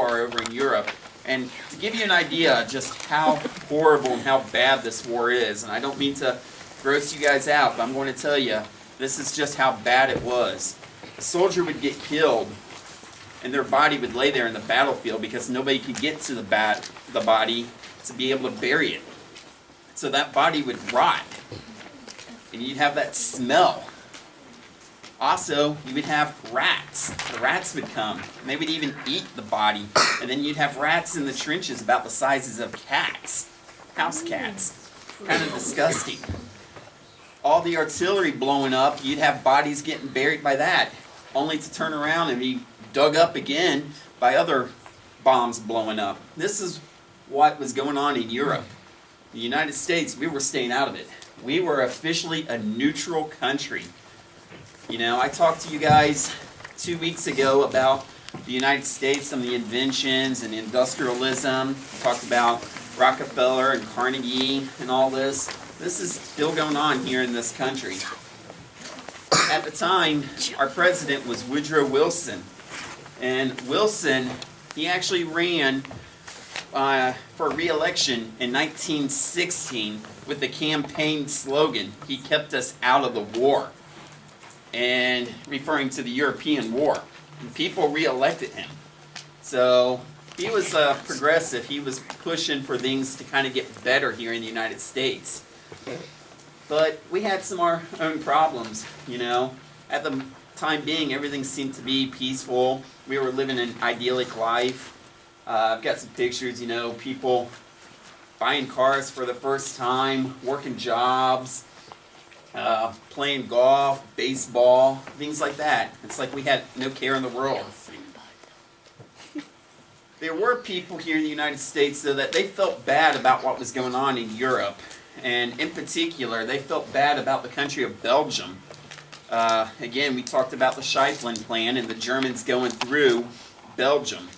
war over in Europe. And to give you an idea just how horrible and how bad this war is, and I don't mean to gross you guys out, but I'm going to tell you, this is just how bad it was. A soldier would get killed, and their body would lay there in the battlefield because nobody could get to the body to be able to bury it. So that body would rot, and you'd have that smell. Also, you would have rats. The rats would come, and they would even eat the body. And then you'd have rats in the trenches about the sizes of cats, house cats. Kind of disgusting. All the artillery blowing up, you'd have bodies getting buried by that, only to turn around and be dug up again by other bombs blowing up. This is what was going on in Europe. The United States, we were staying out of it. We were officially a neutral country. You know, I talked to you guys 2 weeks ago about the United States, some of the inventions and industrialism. Talked about Rockefeller and Carnegie and all this. This is still going on here in this country. At the time, our president was Woodrow Wilson. And Wilson, he actually ran for re-election in 1916 with the campaign slogan, "He kept us out of the war," and referring to the European War. And people re-elected him. So he was progressive. He was pushing for things to kind of get better here in the United States. But we had some of our own problems, you know. At the time being, everything seemed to be peaceful. We were living an idyllic life. I've got some pictures, you know, people buying cars for the first time, working jobs, playing golf, baseball, things like that. It's like we had no care in the world. There were people here in the United States, though, that they felt bad about what was going on in Europe. And in particular, they felt bad about the country of Belgium. Again, we talked about the Scheifelen plan and the Germans going through Belgium.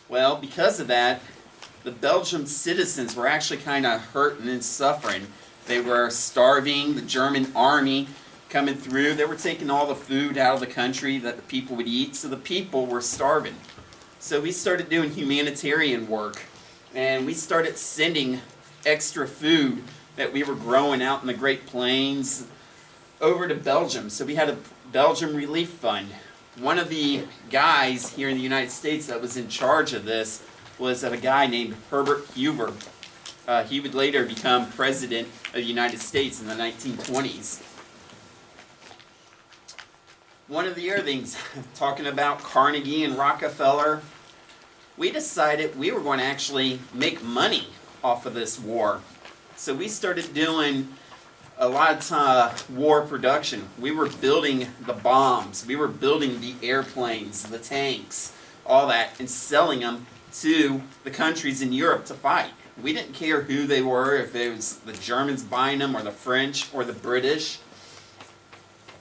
Well, because of that, the Belgian citizens were actually kind of hurting and suffering. They were starving, the German army coming through. They were taking all the food out of the country that the people would eat, so the people were starving. So we started doing humanitarian work, and we started sending extra food that we were growing out in the Great Plains over to Belgium. So we had a Belgium Relief Fund. One of the guys here in the United States that was in charge of this was a guy named Herbert Hoover. He would later become president of the United States in the 1920s. One of the other things, talking about Carnegie and Rockefeller, we decided we were going to actually make money off of this war. So we started doing a lot of war production. We were building the bombs, we were building the airplanes, the tanks, all that, and selling them to the countries in Europe to fight. We didn't care who they were, if it was the Germans buying them, or the French, or the British.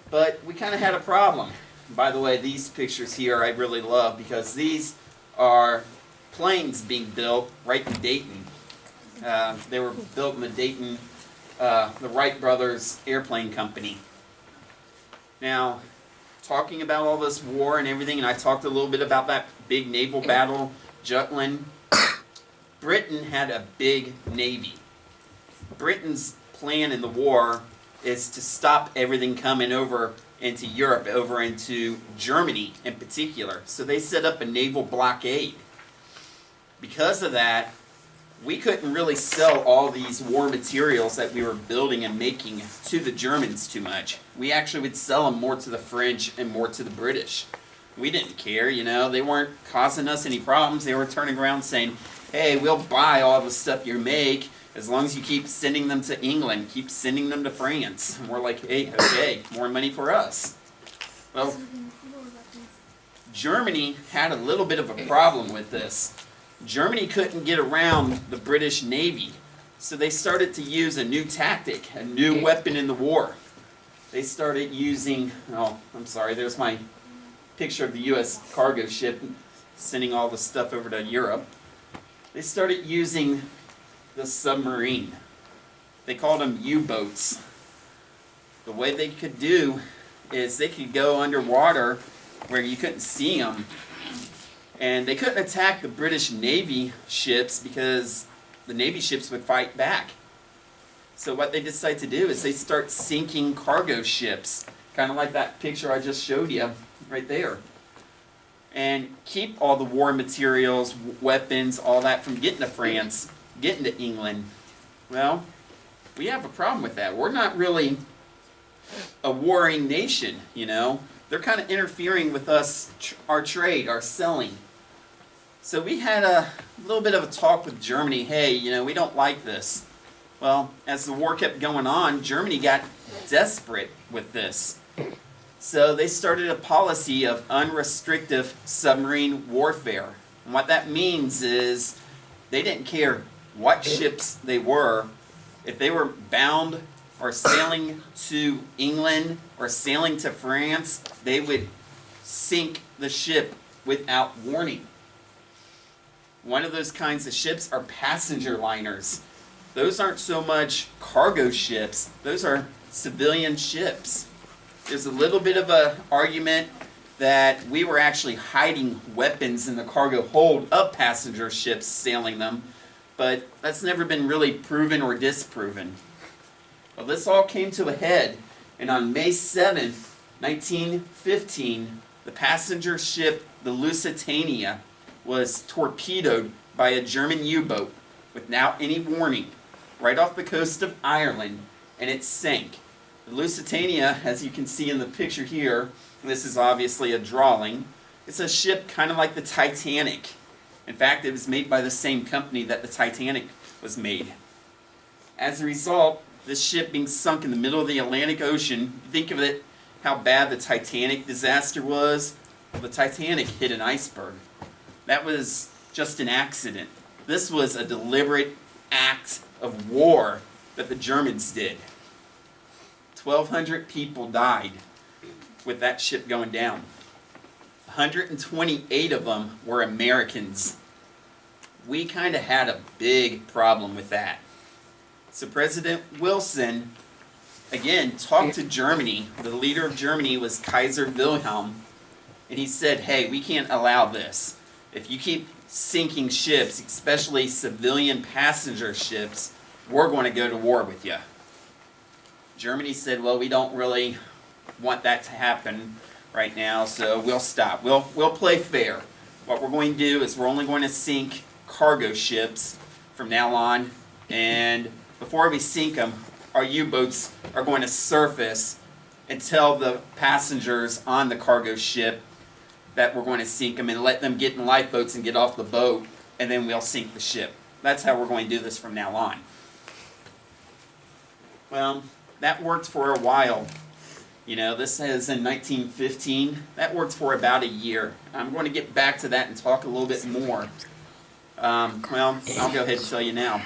But we kind of had a problem. By the way, these pictures here I really love, because these are planes being built right in Dayton. They were built in the Dayton, the Wright Brothers Airplane Company. Now, talking about all this war and everything, and I talked a little bit about that big naval battle, Jutland. Britain had a big navy. Britain's plan in the war is to stop everything coming over into Europe, over into Germany in particular. So they set up a naval blockade. Because of that, we couldn't really sell all these war materials that we were building and making to the Germans too much. We actually would sell them more to the French and more to the British. We didn't care, you know, they weren't causing us any problems. They were turning around saying, hey, we'll buy all the stuff you make as long as you keep sending them to England, keep sending them to France. And we're like, hey, okay, more money for us. Well, Germany had a little bit of a problem with this. Germany couldn't get around the British Navy, so they started to use a new tactic, a new weapon in the war. They started using, oh, I'm sorry, there's my picture of the U.S. cargo ship sending all the stuff over to Europe. They started using the submarine. They called them U-boats. The way they could do is they could go underwater where you couldn't see them, And they couldn't attack the British Navy ships because the Navy ships would fight back. So what they decide to do is they start sinking cargo ships, kind of like that picture I just showed you right there. And keep all the war materials, weapons, all that from getting to France, getting to England. Well, we have a problem with that. We're not really a warring nation, you know. They're kind of interfering with us, our trade, our selling. So we had a little bit of a talk with Germany. Hey, you know, we don't like this. Well, as the war kept going on, Germany got desperate with this. So they started a policy of unrestricted submarine warfare. And what that means is they didn't care what ships they were. If they were bound or sailing to England or sailing to France, they would sink the ship without warning. One of those kinds of ships are passenger liners. Those aren't so much cargo ships, those are civilian ships. There's a little bit of an argument that we were actually hiding weapons in the cargo hold of passenger ships sailing them, but that's never been really proven or disproven. Well, this all came to a head, and on May 7th, 1915, the passenger ship, the Lusitania, was torpedoed by a German U-boat without any warning, right off the coast of Ireland, and it sank. The Lusitania, as you can see in the picture here, this is obviously a drawing, it's a ship kind of like the Titanic. In fact, it was made by the same company that the Titanic was made. As a result, this ship being sunk in the middle of the Atlantic Ocean, think of it, how bad the Titanic disaster was. Well, the Titanic hit an iceberg. That was just an accident. This was a deliberate act of war that the Germans did. 1,200 people died with that ship going down. 128 of them were Americans. We kind of had a big problem with that. So President Wilson, again, talked to Germany. The leader of Germany was Kaiser Wilhelm, and he said, hey, we can't allow this. If you keep sinking ships, especially civilian passenger ships, we're going to go to war with you. Germany said, well, we don't really want that to happen right now, so we'll stop. We'll play fair. What we're going to do is we're only going to sink cargo ships from now on, and before we sink them, our U-boats are going to surface and tell the passengers on the cargo ship that we're going to sink them and let them get in lifeboats and get off the boat, and then we'll sink the ship. That's how we're going to do this from now on. Well, that worked for a while. You know, this is in 1915. That worked for about a year. I'm going to get back to that and talk a little bit more. Well, I'll go ahead and tell you now.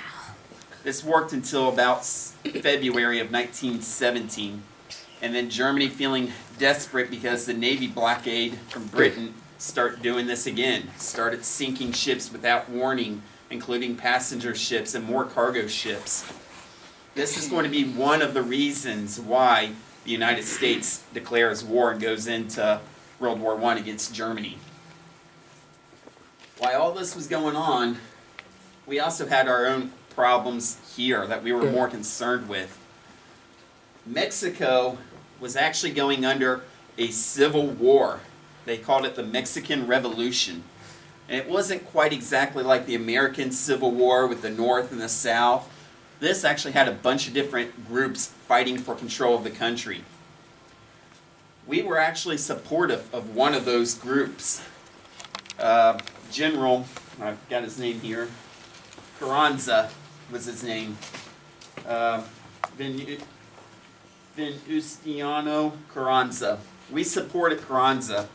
This worked until about February of 1917. And then Germany, feeling desperate because the Navy blockade from Britain, started doing this again. Started sinking ships without warning, including passenger ships and more cargo ships. This is going to be one of the reasons why the United States declares war and goes into World War I against Germany. While all this was going on, we also had our own problems here that we were more concerned with. Mexico was actually going under a civil war. They called it the Mexican Revolution. And it wasn't quite exactly like the American Civil War with the North and the South. This actually had a bunch of different groups fighting for control of the country. We were actually supportive of one of those groups. General, I've got his name here, Carranza was his name. Venustiano Carranza. We supported Carranza.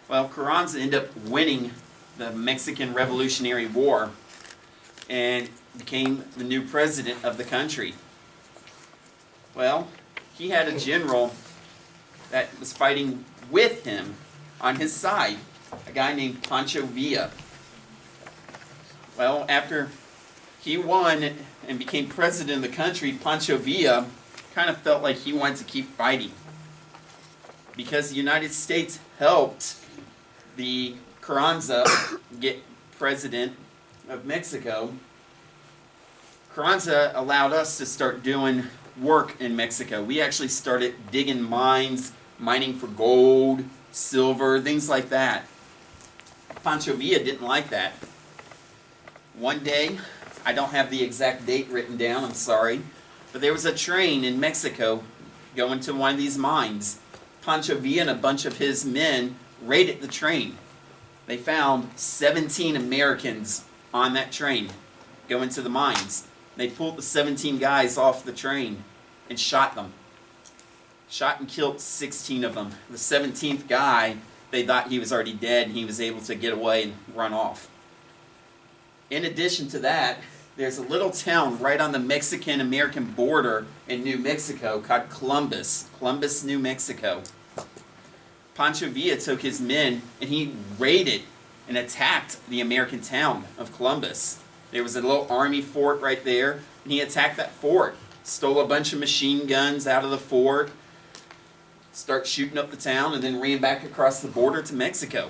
Well, Carranza ended up winning the Mexican Revolutionary War and became the new president of the country. Well, he had a general that was fighting with him on his side, a guy named Pancho Villa. Well, after he won and became president of the country, Pancho Villa kind of felt like he wanted to keep fighting because the United States helped the Carranza get president of Mexico, Carranza allowed us to start doing work in Mexico. We actually started digging mines, mining for gold, silver, things like that. Pancho Villa didn't like that. One day, I don't have the exact date written down, I'm sorry, but there was a train in Mexico going to one of these mines. Pancho Villa and a bunch of his men raided the train. They found 17 Americans on that train going to the mines. They pulled the 17 guys off the train and shot them. Shot and killed 16 of them. The 17th guy, they thought he was already dead and he was able to get away and run off. In addition to that, there's a little town right on the Mexican-American border in New Mexico called Columbus. Columbus, New Mexico. Pancho Villa took his men and he raided and attacked the American town of Columbus. There was a little army fort right there, and he attacked that fort. Stole a bunch of machine guns out of the fort, start shooting up the town, and then ran back across the border to Mexico.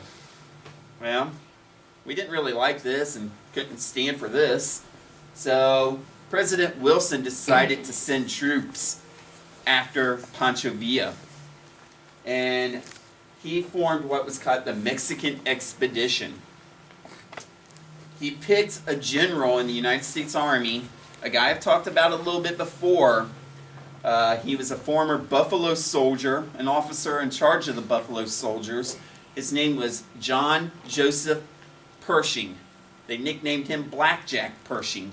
Well, we didn't really like this and couldn't stand for this. So President Wilson decided to send troops after Pancho Villa. And he formed what was called the Mexican Expedition. He picked a general in the United States Army, a guy I've talked about a little bit before. He was a former Buffalo soldier, an officer in charge of the Buffalo Soldiers. His name was John Joseph Pershing. They nicknamed him Blackjack Pershing.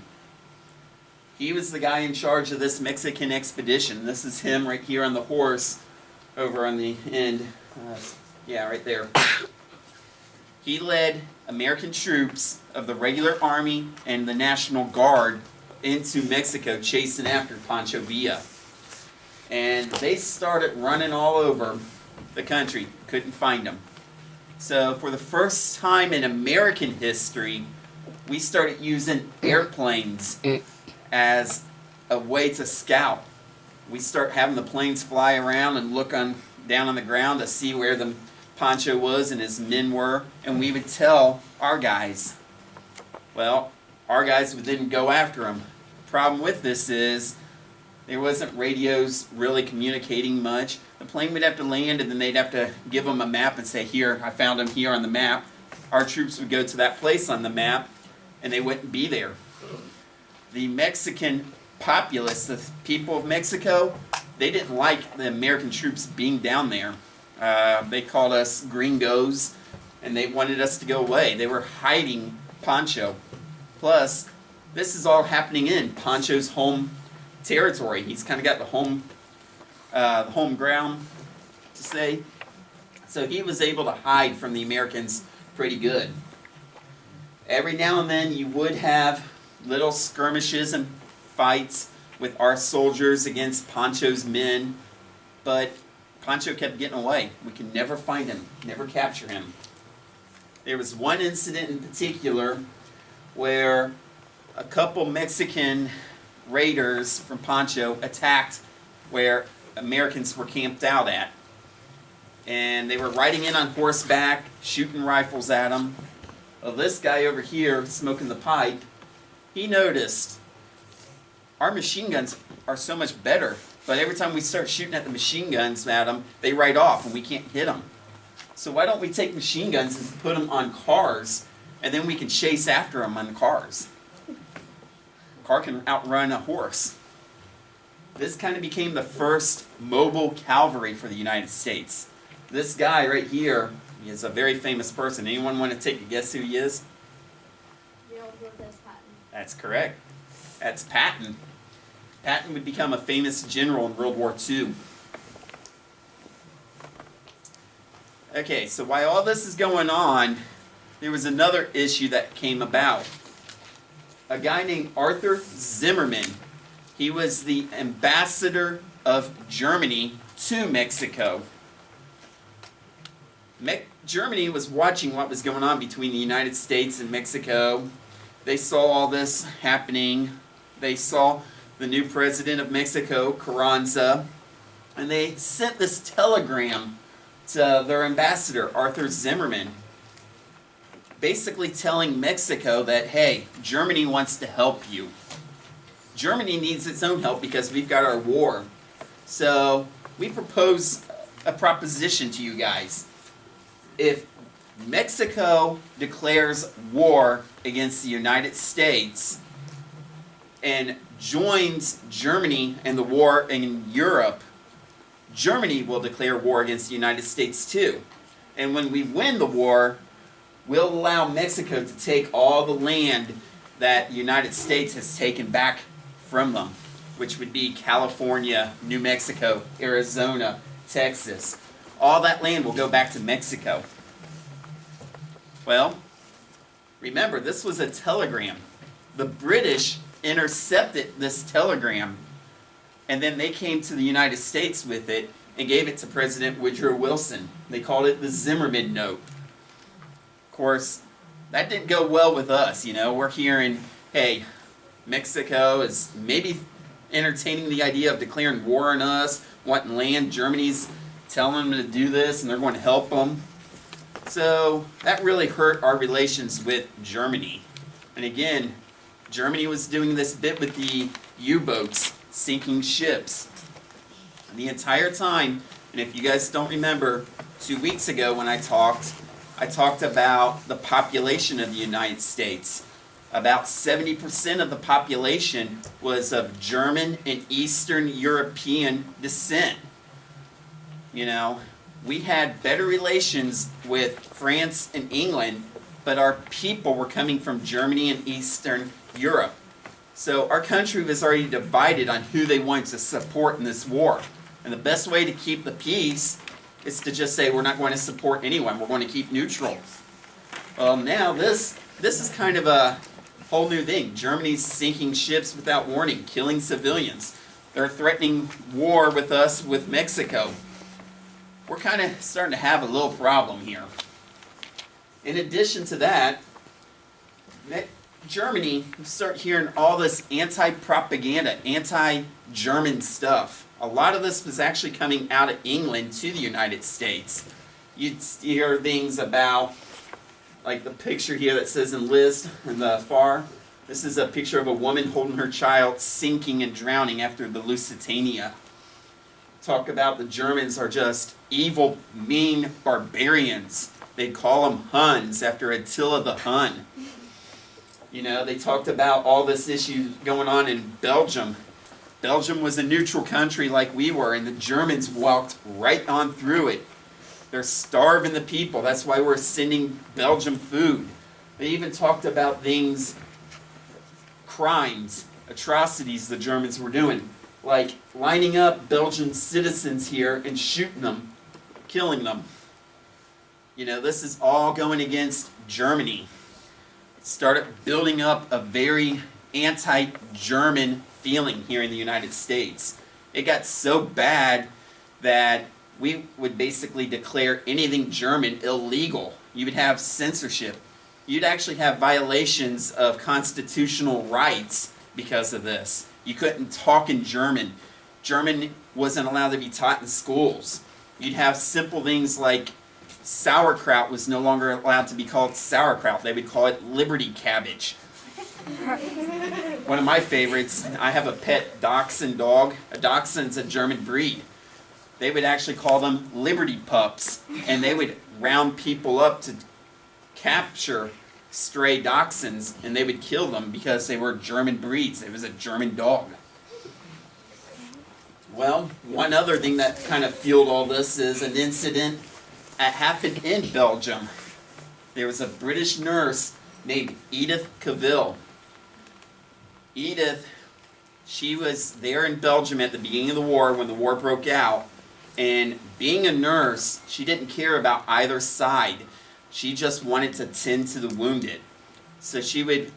He was the guy in charge of this Mexican expedition. This is him right here on the horse over on the end. Yeah, right there. He led American troops of the regular army and the National Guard into Mexico chasing after Pancho Villa. And they started running all over the country. Couldn't find him. So for the first time in American history, we started using airplanes as a way to scout. We start having the planes fly around and look down on the ground to see where the Pancho was and his men were, and we would tell our guys. Well, our guys would then go after him. The problem with this is there wasn't radios really communicating much. The plane would have to land and then they'd have to give them a map and say, here, I found him here on the map. Our troops would go to that place on the map and they wouldn't be there. The Mexican populace, the people of Mexico, they didn't like the American troops being down there. They called us gringos, and they wanted us to go away. They were hiding Pancho. Plus, this is all happening in Pancho's home territory. He's kind of got the home ground to say. So he was able to hide from the Americans pretty good. Every now and then you would have little skirmishes and fights with our soldiers against Pancho's men, but Pancho kept getting away. We could never find him, never capture him. There was one incident in particular where a couple Mexican raiders from Pancho attacked where Americans were camped out at. And they were riding in on horseback, shooting rifles at them. Well, this guy over here, smoking the pipe, he noticed our machine guns are so much better, but every time we start shooting at the machine guns at them, they ride off and we can't hit them. So why don't we take machine guns and put them on cars, and then we can chase after them on the cars. A car can outrun a horse. This kind of became the first mobile cavalry for the United States. This guy right here is a very famous person. Anyone want to take a guess who he is? Gerald Lopez Patton. That's correct. That's Patton. Patton would become a famous general in World War II. Okay, so while all this is going on, there was another issue that came about. A guy named Arthur Zimmerman. He was the ambassador of Germany to Mexico. Germany was watching what was going on between the United States and Mexico. They saw all this happening. They saw the new president of Mexico, Carranza, and they sent this telegram to their ambassador, Arthur Zimmerman. basically telling Mexico that, hey, Germany wants to help you. Germany needs its own help because we've got our war. So we propose a proposition to you guys. If Mexico declares war against the United States and joins Germany in the war in Europe, Germany will declare war against the United States too. And when we win the war, we'll allow Mexico to take all the land that the United States has taken back from them, which would be California, New Mexico, Arizona, Texas. All that land will go back to Mexico. Well, remember, this was a telegram. The British intercepted this telegram, and then they came to the United States with it and gave it to President Woodrow Wilson. They called it the Zimmerman Note. Of course, that didn't go well with us, you know. We're hearing, hey, Mexico is maybe entertaining the idea of declaring war on us, wanting land. Germany's telling them to do this, and they're going to help them. So that really hurt our relations with Germany. And again, Germany was doing this bit with the U-boats, sinking ships. And the entire time, and if you guys don't remember, 2 weeks ago when I talked about the population of the United States. About 70% of the population was of German and Eastern European descent. You know, we had better relations with France and England, but our people were coming from Germany and Eastern Europe. So our country was already divided on who they wanted to support in this war. And the best way to keep the peace is to just say we're not going to support anyone, we're going to keep neutral. Well, now this is kind of a whole new thing. Germany's sinking ships without warning, killing civilians. They're threatening war with us, with Mexico. We're kind of starting to have a little problem here. In addition to that, Germany, you start hearing all this anti-propaganda, anti-German stuff. A lot of this was actually coming out of England to the United States. You'd hear things about, like the picture here that says enlist in the far. This is a picture of a woman holding her child sinking and drowning after the Lusitania. Talk about the Germans are just evil, mean barbarians. They call them Huns after Attila the Hun. You know, they talked about all this issue going on in Belgium. Belgium was a neutral country like we were, and the Germans walked right on through it. They're starving the people. That's why we're sending Belgium food. They even talked about things, crimes, atrocities the Germans were doing, like lining up Belgian citizens here and shooting them, killing them. You know, this is all going against Germany. It started building up a very anti-German feeling here in the United States. It got so bad that we would basically declare anything German illegal. You would have censorship. You'd actually have violations of constitutional rights because of this. You couldn't talk in German. German wasn't allowed to be taught in schools. You'd have simple things like sauerkraut was no longer allowed to be called sauerkraut. They would call it Liberty cabbage. One of my favorites, I have a pet dachshund dog. A dachshund's a German breed. They would actually call them Liberty pups, and they would round people up to capture stray dachshunds, and they would kill them because they were German breeds. It was a German dog. Well, one other thing that kind of fueled all this is an incident that happened in Belgium. There was a British nurse named Edith Cavil. Edith, she was there in Belgium at the beginning of the war when the war broke out, and being a nurse, she didn't care about either side. She just wanted to tend to the wounded. So she would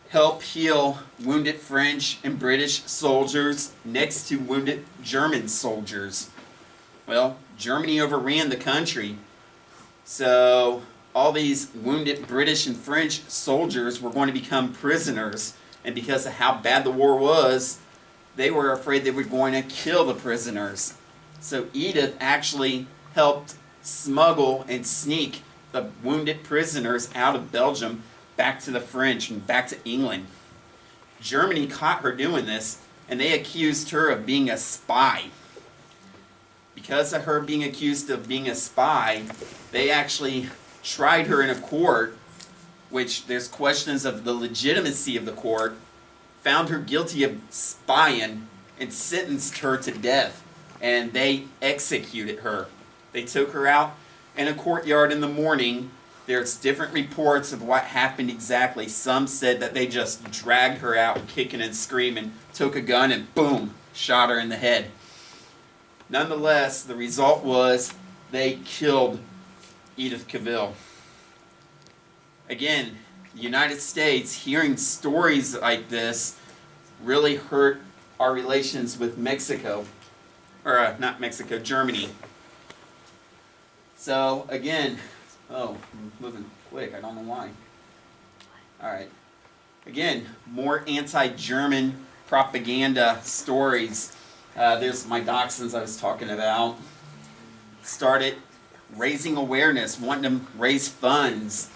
help heal wounded French and British soldiers next to wounded German soldiers. Well, Germany overran the country, so all these wounded British and French soldiers were going to become prisoners, and because of how bad the war was, they were afraid they were going to kill the prisoners. So Edith actually helped smuggle and sneak the wounded prisoners out of Belgium back to the French and back to England. Germany caught her doing this, and they accused her of being a spy. Because of her being accused of being a spy, they actually tried her in a court, which there's questions of the legitimacy of the court, found her guilty of spying, and sentenced her to death. And they executed her. They took her out in a courtyard in the morning. There's different reports of what happened exactly. Some said that they just dragged her out, kicking and screaming, took a gun and boom, shot her in the head. Nonetheless, the result was they killed Edith Cavil. Again, the United States, hearing stories like this really hurt our relations with Mexico. Or not Mexico, Germany. So again, I'm moving quick, I don't know why. Alright. Again, more anti-German propaganda stories. There's my dachshunds I was talking about. Started raising awareness, wanting to raise funds.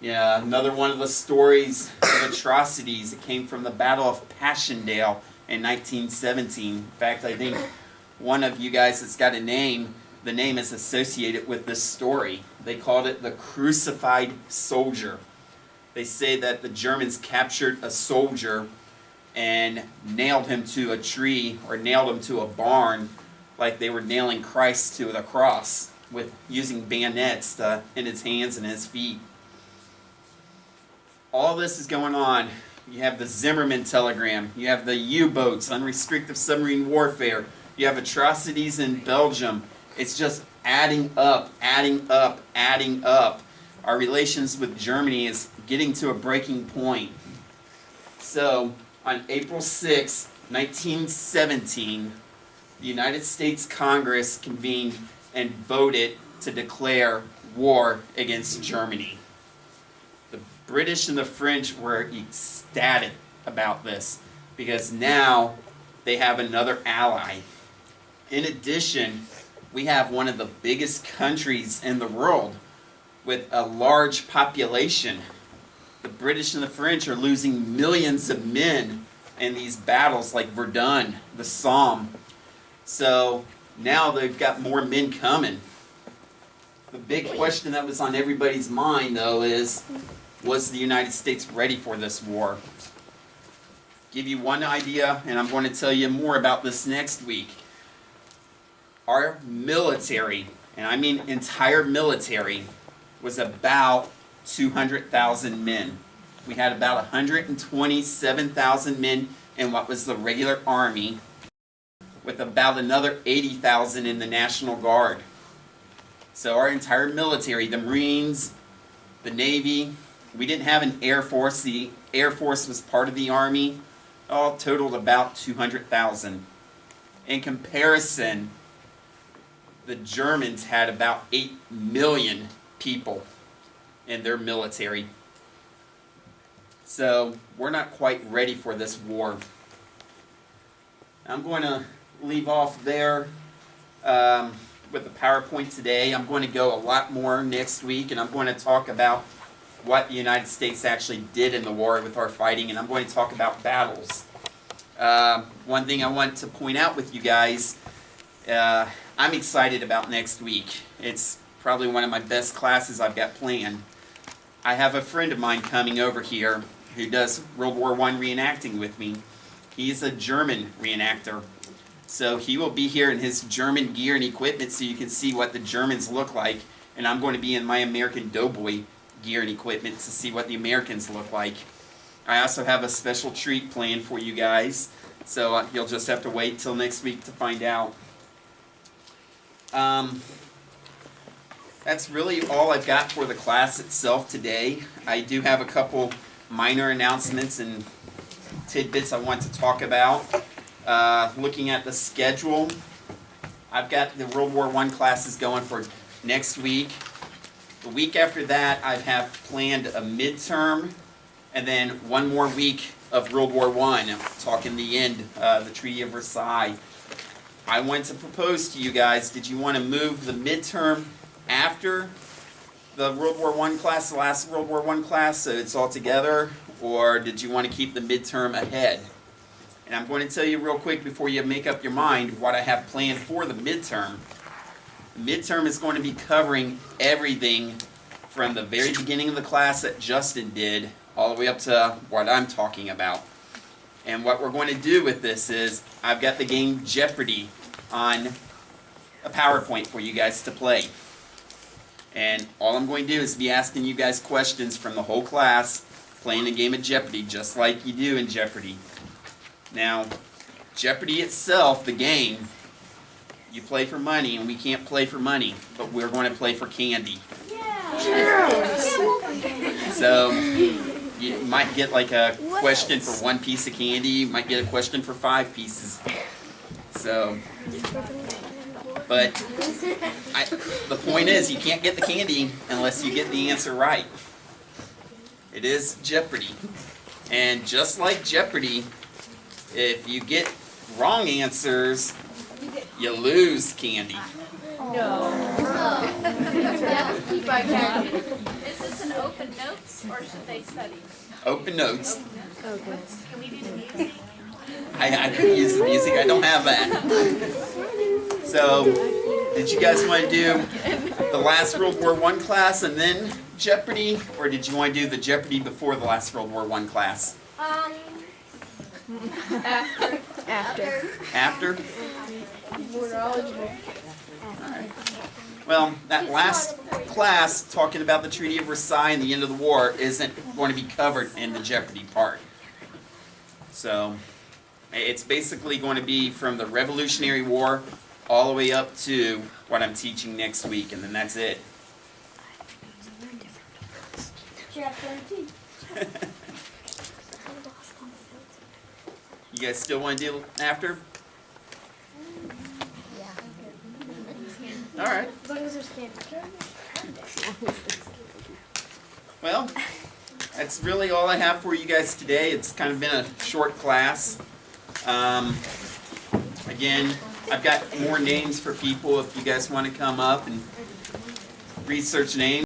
Yeah, another one of the stories of atrocities. It came from the Battle of Passchendaele in 1917. In fact, I think one of you guys that's got a name, the name is associated with this story. They called it the Crucified Soldier. They say that the Germans captured a soldier and nailed him to a tree or nailed him to a barn like they were nailing Christ to the cross, with using bayonets in his hands and his feet. All this is going on. You have the Zimmerman telegram. You have the U-boats, unrestricted submarine warfare. You have atrocities in Belgium. It's just adding up, adding up, adding up. Our relations with Germany is getting to a breaking point. So, on April 6, 1917, the United States Congress convened and voted to declare war against Germany. The British and the French were ecstatic about this because now they have another ally. In addition, we have one of the biggest countries in the world with a large population. The British and the French are losing millions of men in these battles like Verdun, the Somme. So now they've got more men coming. The big question that was on everybody's mind, though, is, was the United States ready for this war? Give you one idea, and I'm going to tell you more about this next week. Our military, and I mean entire military, was about 200,000 men. We had about 127,000 men in what was the regular army, with about another 80,000 in the National Guard. So our entire military, the Marines, the Navy, we didn't have an Air Force. The Air Force was part of the Army. All totaled about 200,000. In comparison, the Germans had about 8 million people in their military. So we're not quite ready for this war. I'm going to leave off there with the PowerPoint today. I'm going to go a lot more next week, and I'm going to talk about what the United States actually did in the war with our fighting, and I'm going to talk about battles. One thing I want to point out with you guys, I'm excited about next week. It's probably one of my best classes I've got planned. I have a friend of mine coming over here who does World War I reenacting with me. He's a German reenactor. So he will be here in his German gear and equipment so you can see what the Germans look like. And I'm going to be in my American Doughboy gear and equipment to see what the Americans look like. I also have a special treat planned for you guys. So you'll just have to wait till next week to find out. That's really all I've got for the class itself today. I do have a couple minor announcements and tidbits I want to talk about. Looking at the schedule, I've got the World War I classes going for next week. The week after that, I have planned a midterm, and then one more week of World War I. I'm talking the end, the Treaty of Versailles. I want to propose to you guys, did you want to move the midterm after the World War I class, the last World War I class, so it's all together, or did you want to keep the midterm ahead? And I'm going to tell you real quick before you make up your mind what I have planned for the midterm. The midterm is going to be covering everything from the very beginning of the class that Justin did all the way up to what I'm talking about. And what we're going to do with this is I've got the game Jeopardy on a PowerPoint for you guys to play. And all I'm going to do is be asking you guys questions from the whole class, playing a game of Jeopardy just like you do in Jeopardy. Now, Jeopardy itself, the game, you play for money, and we can't play for money, but we're going to play for candy. So, you might get like a question for 1 piece of candy, you might get a question for 5 pieces. So, but the point is, you can't get the candy unless you get the answer right. It is Jeopardy. And just like Jeopardy, if you get wrong answers, you lose candy. Is this an open notes or should they study? Open notes. Can we do the music? I could use the music, I don't have that. So, did you guys want to do the last World War I class and then Jeopardy? Or did you want to do the Jeopardy before the last World War I class? After? More knowledgeable. Alright. Well, that last class talking about the Treaty of Versailles and the end of the war isn't going to be covered in the Jeopardy part. So, it's basically going to be from the Revolutionary War all the way up to what I'm teaching next week, and then that's it. You guys still want to do after? All right. As long as there's candy. Well, that's really all I have for you guys today. It's kind of been a short class. Again, I've got more names for people if you guys want to come up and research names.